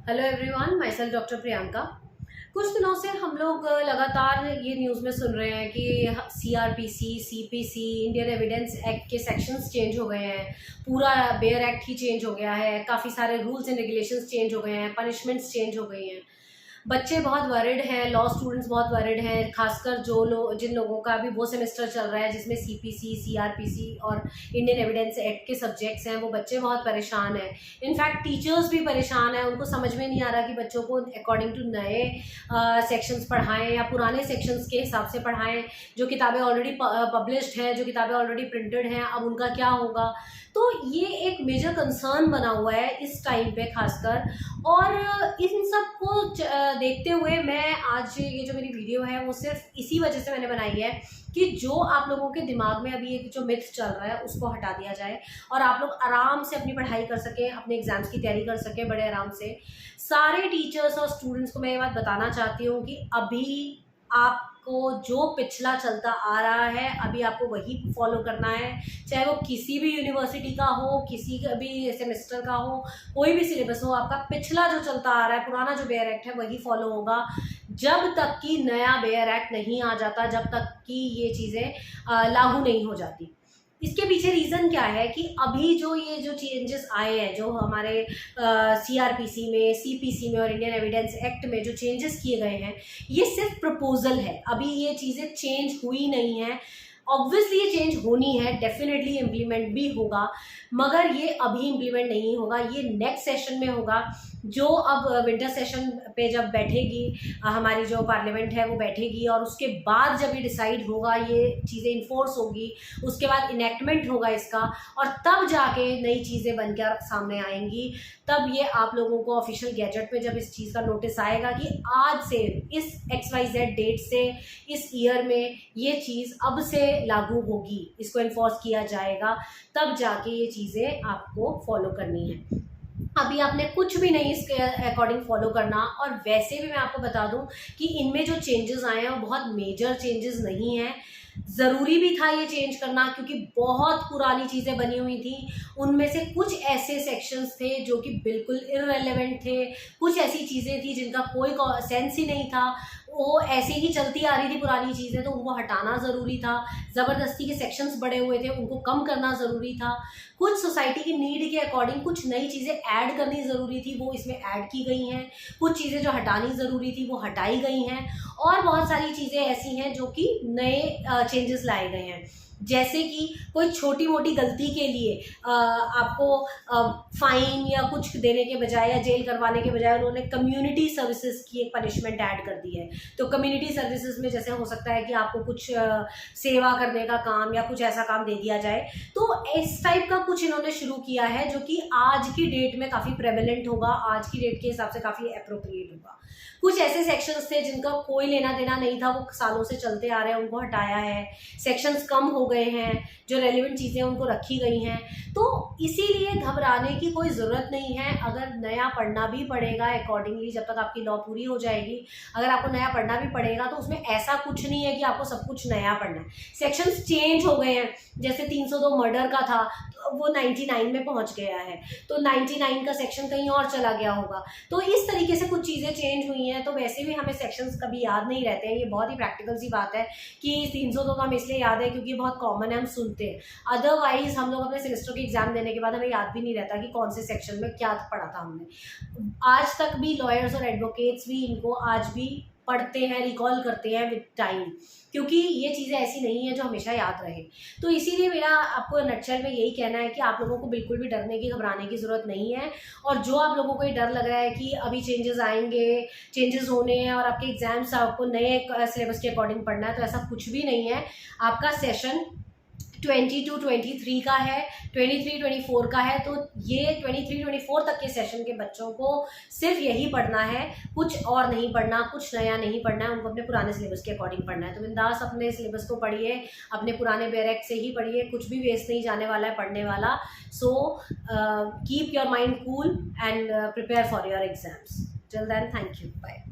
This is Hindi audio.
Hello everyone, my self doctor Priyanka. कुछ दिनों से हम लोग लगातार ये न्यूज़ में सुन रहे हैं कि CrPC, CPC, Indian evidence act के सेक्शंस चेंज हो गए हैं। पूरा बेयर एक्ट ही चेंज हो गया है। काफ़ी सारे रूल्स एंड रेगुलेशंस चेंज हो गए हैं, पनिशमेंट्स चेंज हो गई हैं। बच्चे बहुत वरिड हैं, लॉ स्टूडेंट्स बहुत वरिड हैं, खासकर जिन लोगों का अभी वो सेमेस्टर चल रहा है जिसमें सीपीसी, सीआरपीसी और इंडियन एविडेंस एक्ट के सब्जेक्ट्स हैं, वो बच्चे बहुत परेशान हैं। इनफैक्ट टीचर्स भी परेशान हैं, उनको समझ में नहीं आ रहा कि बच्चों को अकॉर्डिंग टू नए सेक्शंस पढ़ाएं या पुराने सेक्शंस के हिसाब से पढ़ाएं। जो किताबें ऑलरेडी पब्लिश्ड हैं, जो किताबें ऑलरेडी प्रिंटेड हैं, अब उनका क्या होगा। तो ये एक मेजर कंसर्न बना हुआ है इस टाइम पे खासकर। और इन सब को देखते हुए मैं आज ये जो मेरी वीडियो है वो सिर्फ इसी वजह से मैंने बनाई है कि जो आप लोगों के दिमाग में अभी एक जो मिथ चल रहा है उसको हटा दिया जाए और आप लोग आराम से अपनी पढ़ाई कर सकें, अपने एग्जाम्स की तैयारी कर सकें बड़े आराम से। सारे टीचर्स और स्टूडेंट्स को मैं ये बात बताना चाहती हूँ कि अभी आपको जो पिछला चलता आ रहा है अभी आपको वही फॉलो करना है, चाहे वो किसी भी यूनिवर्सिटी का हो, किसी का भी सेमेस्टर का हो, कोई भी सिलेबस हो। आपका पिछला जो चलता आ रहा है, पुराना जो बेयर एक्ट है वही फॉलो होगा जब तक कि नया बेयर एक्ट नहीं आ जाता, जब तक कि ये चीज़ें लागू नहीं हो जाती। इसके पीछे रीज़न क्या है कि अभी ये जो चेंजेस आए हैं, जो हमारे सीआरपीसी में, सीपीसी में और इंडियन एविडेंस एक्ट में जो चेंजेस किए गए हैं, ये सिर्फ प्रपोजल है। अभी ये चीज़ें चेंज हुई नहीं है। ऑब्वियसली ये चेंज होनी है, डेफिनेटली इम्प्लीमेंट भी होगा, मगर ये अभी इम्प्लीमेंट नहीं होगा, ये नेक्स्ट सेशन में होगा। जो अब विंटर सेशन पे जब बैठेगी हमारी जो पार्लियामेंट है वो बैठेगी और उसके बाद जब ये डिसाइड होगा, ये चीज़ें इन्फोर्स होगी, उसके बाद इनेक्टमेंट होगा इसका, और तब जाके नई चीज़ें बनकर सामने आएंगी। तब ये आप लोगों को ऑफिशियल गैजेट में जब इस चीज़ का नोटिस आएगा कि आज से इस XYZ डेट से इस ईयर में ये चीज़ अब से लागू होगी, इसको इन्फोर्स किया जाएगा, तब जाके ये चीज़ें आपको फॉलो करनी है। अभी आपने कुछ भी नहीं इसके अकॉर्डिंग फॉलो करना। और वैसे भी मैं आपको बता दूं कि इनमें जो चेंजेस आए हैं वो बहुत मेजर चेंजेस नहीं हैं। ज़रूरी भी था ये चेंज करना क्योंकि बहुत पुरानी चीज़ें बनी हुई थी। उनमें से कुछ ऐसे सेक्शंस थे जो कि बिल्कुल इररेलेवेंट थे, कुछ ऐसी चीज़ें थी जिनका कोई सेंस ही नहीं था, वो ऐसे ही चलती आ रही थी पुरानी चीज़ें, तो उनको हटाना ज़रूरी था। ज़बरदस्ती के सेक्शंस बढ़े हुए थे, उनको कम करना ज़रूरी था। कुछ सोसाइटी की नीड के अकॉर्डिंग कुछ नई चीज़ें ऐड करनी ज़रूरी थी, वो इसमें ऐड की गई हैं। कुछ चीज़ें जो हटानी ज़रूरी थी वो हटाई गई हैं, और बहुत सारी चीज़ें ऐसी हैं जो कि नए चेंजेस लाए गए हैं। जैसे कि कोई छोटी मोटी गलती के लिए आपको फाइन या कुछ देने के बजाय या जेल करवाने के बजाय उन्होंने कम्युनिटी सर्विसेज की एक पनिशमेंट ऐड कर दी है। तो कम्युनिटी सर्विसेज में जैसे हो सकता है कि आपको कुछ सेवा करने का काम या कुछ ऐसा काम दे दिया जाए, तो इस टाइप का कुछ इन्होंने शुरू किया है जो कि आज की डेट में काफ़ी प्रेवलेंट होगा, आज की डेट के हिसाब से काफ़ी अप्रोप्रिएट होगा। कुछ ऐसे सेक्शंस थे जिनका कोई लेना देना नहीं था, वो सालों से चलते आ रहे हैं, उनको हटाया है। सेक्शंस कम हो गए हैं, जो रेलिवेंट चीज़ें उनको रखी गई हैं। तो इसीलिए घबराने की कोई ज़रूरत नहीं है। अगर नया पढ़ना भी पड़ेगा अकॉर्डिंगली, जब तक आपकी लॉ पूरी हो जाएगी, अगर आपको नया पढ़ना भी पड़ेगा तो उसमें ऐसा कुछ नहीं है कि आपको सब कुछ नया पढ़ना है। सेक्शंस चेंज हो गए हैं, जैसे 302 मर्डर का था तो वो 99 में पहुंच गया है, तो 99 का सेक्शन कहीं और चला गया होगा। तो इस तरीके से कुछ चीज़ें चेंज हुई हैं। तो वैसे भी हमें सेक्शंस कभी याद नहीं रहते हैं, ये बहुत ही प्रैक्टिकल सी बात है कि 302 का हमें इसलिए याद है क्योंकि बहुत कॉमन है, हम सुनते हैं। अदरवाइज हम लोग अपने सेमेस्टर के एग्जाम देने के बाद हमें याद भी नहीं रहता कि कौन से सेक्शन में क्या पढ़ा था हमने। आज तक भी लॉयर्स और एडवोकेट्स भी इनको आज भी पढ़ते हैं, रिकॉल करते हैं विद टाइम, क्योंकि ये चीज़ें ऐसी नहीं है जो हमेशा याद रहे। तो इसीलिए मेरा आपको नटशेल में यही कहना है कि आप लोगों को बिल्कुल भी डरने की, घबराने की ज़रूरत नहीं है। और जो आप लोगों को ये डर लग रहा है कि अभी चेंजेस आएंगे, चेंजेस होने हैं और आपके एग्जाम्स आपको नए सिलेबस के अकॉर्डिंग पढ़ना है, तो ऐसा कुछ भी नहीं है। आपका सेशन 22-23 का है, 23-24 का है। तो ये 23-24 तक के सेशन के बच्चों को सिर्फ यही पढ़ना है, कुछ और नहीं पढ़ना, कुछ नया नहीं पढ़ना है। उनको अपने पुराने सिलेबस के अकॉर्डिंग पढ़ना है। तो बिंदास अपने सिलेबस को पढ़िए, अपने पुराने बेयर एक्ट से ही पढ़िए, कुछ भी वेस्ट नहीं जाने वाला है पढ़ने वाला। So keep your mind cool and prepare for your exams. Till then, thank you, bye.